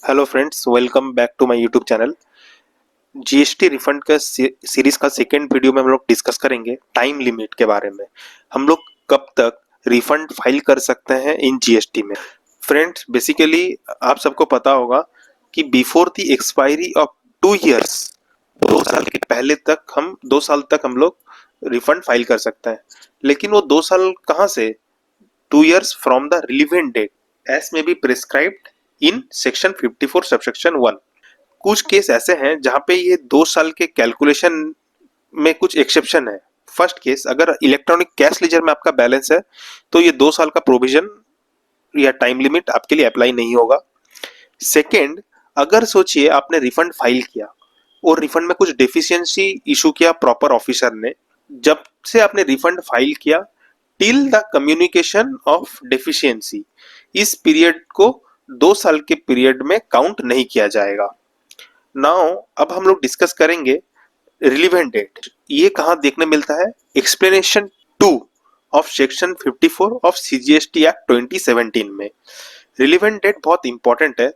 Hello friends, welcome back to my YouTube channel. GST refund का series का second video में हम लोग डिस्कस करेंगे टाइम लिमिट के बारे में। हम लोग कब तक रिफंड फाइल कर सकते हैं इन जीएसटी में। फ्रेंड्स, बेसिकली आप सबको पता होगा कि before the expiry of 2 years, 2 साल के पहले तक हम 2 साल तक हम लोग रिफंड फाइल कर सकते हैं। लेकिन वो 2 साल कहाँ से? 2 years from the relevant date as may be prescribed in section 54 subsection 1। कुछ केस ऐसे हैं जहां पे ये 2 साल के कैलकुलेशन में कुछ एक्सेप्शन है। फर्स्ट केस, अगर इलेक्ट्रॉनिक कैश लेजर में आपका बैलेंस है तो ये 2 साल का प्रोविजन या टाइम लिमिट आपके लिए अप्लाई नहीं होगा। सेकेंड, अगर सोचिए आपने रिफंड फाइल किया और रिफंड में कुछ डेफिशिएंसी इशू किया प्रॉपर ऑफिसर ने, जब से आपने रिफंड फाइल किया till the communication of deficiency, इस पीरियड को 2 साल के पीरियड में काउंट नहीं किया जाएगा। नाउ अब हम लोग डिस्कस करेंगे रिलीवेंट डेट। ये कहाँ देखने मिलता है? Explanation 2 of section 54 of CGST act 2017 में। रिलीवेंट डेट बहुत इंपॉर्टेंट है,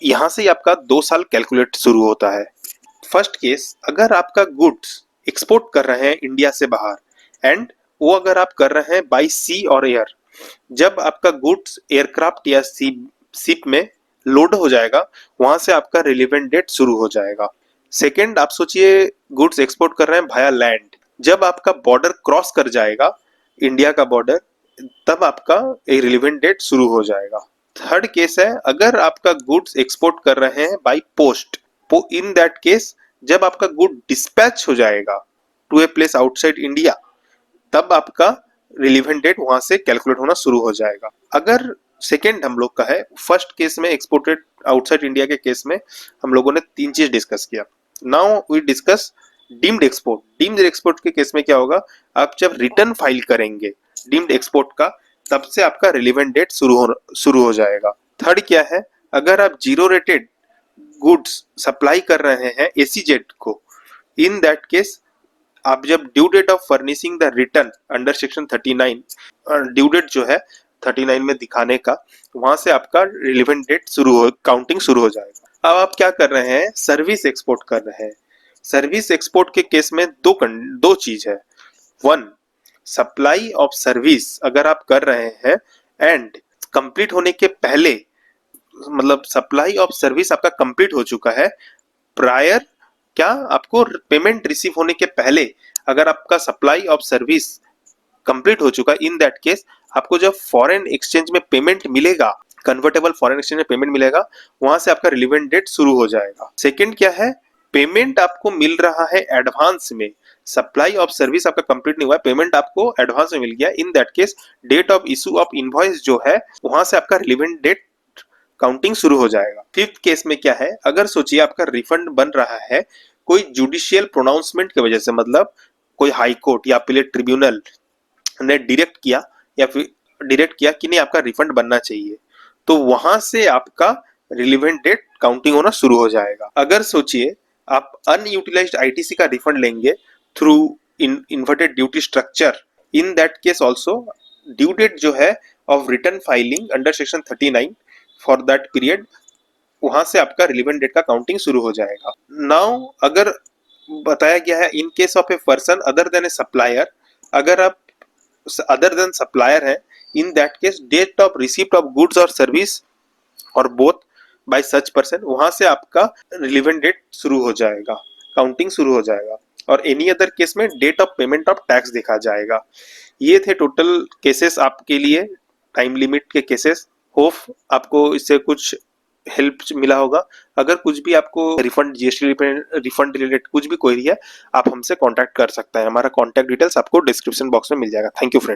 यहाँ से आपका 2 साल कैलकुलेट शुरू होता है। फर्स्ट केस, अगर आपका गुड्स एक्सपोर्ट कर रहे हैं इंडिया से बाहर एंड वो अगर आप कर रहे हैं बाई सी और एयर, जब आपका गुड्स एयरक्राफ्ट या शिप में लोड हो जाएगा वहां से आपका रिलीवेंट डेट शुरू हो जाएगा। सेकेंड, आप सोचिए गुड्स एक्सपोर्ट कर रहे हैं भाया लैंड, जब आपका बॉर्डर क्रॉस कर जाएगा इंडिया का बॉर्डर, तब आपका एक रिलीवेंट डेट शुरू हो जाएगा। थर्ड केस है, अगर आपका गुड्स एक्सपोर्ट कर रहे हैं by post, in that case जब आपका गुड डिस्पैच हो जाएगा to a place outside India, तब आपका रिलीवेंट डेट वहां से कैलकुलेट होना शुरू हो जाएगा। अगर सेकेंड हम लोग का है, फर्स्ट केस में एक्सपोर्टेड आउटसाइड इंडिया के केस में हम लोगों ने 3 चीज डिस्कस किया। Now we discuss deemed export. Deemed export के केस में क्या होगा? आप जब रिटर्न फाइल करेंगे डीम्ड एक्सपोर्ट का, तब से आपका रिलीवेंट डेट शुरू हो जाएगा। थर्ड क्या है? अगर आप जीरो रेटेड गुड्स सप्लाई कर रहे हैं एसीजेड को, इन दैट केस आप जब due date of furnishing the return under section 39, due date जो है 39 में दिखाने का, वहां से आपका रिलेवेंट डेट काउंटिंग शुरू हो जाएगा। अब आप क्या कर रहे हैं? सर्विस एक्सपोर्ट कर रहे हैं। सर्विस एक्सपोर्ट के केस में दो चीज है। वन, सप्लाई ऑफ सर्विस अगर आप कर रहे हैं एंड कंप्लीट होने के पहले, मतलब सप्लाई ऑफ सर्विस आपका कंप्लीट हो चुका है प्रायर, क्या आपको पेमेंट रिसीव होने के पहले अगर आपका सप्लाई ऑफ सर्विस कंप्लीट हो चुका है, इन दैट केस आपको जब फॉरेन एक्सचेंज में पेमेंट मिलेगा, कन्वर्टेबल फॉरेन एक्सचेंज में पेमेंट मिलेगा, वहां से आपका रिलीवेंट डेट शुरू हो जाएगा। सेकंड क्या है? पेमेंट आपको मिल रहा है एडवांस में, सप्लाई ऑफ सर्विस आपका कंप्लीट नहीं हुआ है, पेमेंट आपको एडवांस में मिल गया, in that case date of issue of invoice जो है वहां से आपका रिलीवेंट डेट काउंटिंग शुरू हो जाएगा। फिफ्थ केस में क्या है? अगर सोचिए आपका रिफंड बन रहा है कोई जुडिशियल प्रोनाउंसमेंट की वजह से, मतलब कोई हाई कोर्ट या अपीलेट ट्रिब्यूनल ने डायरेक्ट किया या फिर डायरेक्ट किया कि नहीं आपका रिफंड बनना चाहिए, तो वहां से आपका रिलीवेंट डेट काउंटिंग होना शुरू हो जाएगा। अगर सोचिए आप अनयूटिलाइज्ड आईटीसी का रिफंड लेंगे through inverted duty structure, in that case also due date जो है of return filing under section 39 for that period, वहां से आपका रिलीवेंट डेट का काउंटिंग शुरू हो जाएगा। नाउ अगर बताया गया है in case of a person other than a supplier, अगर आप अदर देन सप्लायर है, in that case date of receipt of goods और सर्विस और बोथ बाय सच पर्सन, वहां से आपका रिलीवेंट डेट शुरू हो जाएगा, काउंटिंग शुरू हो जाएगा। और एनी अदर केस में date of payment of tax देखा जाएगा। ये थे टोटल केसेस आपके लिए, टाइम लिमिट के केसेस। होप आपको इससे कुछ हेल्प मिला होगा। अगर कुछ भी आपको रिफंड, जीएसटी रिफंड रिलेटेड कुछ भी क्वेरी है, आप हमसे कांटेक्ट कर सकते हैं। हमारा कांटेक्ट डिटेल्स आपको डिस्क्रिप्शन बॉक्स में मिल जाएगा। Thank you friend.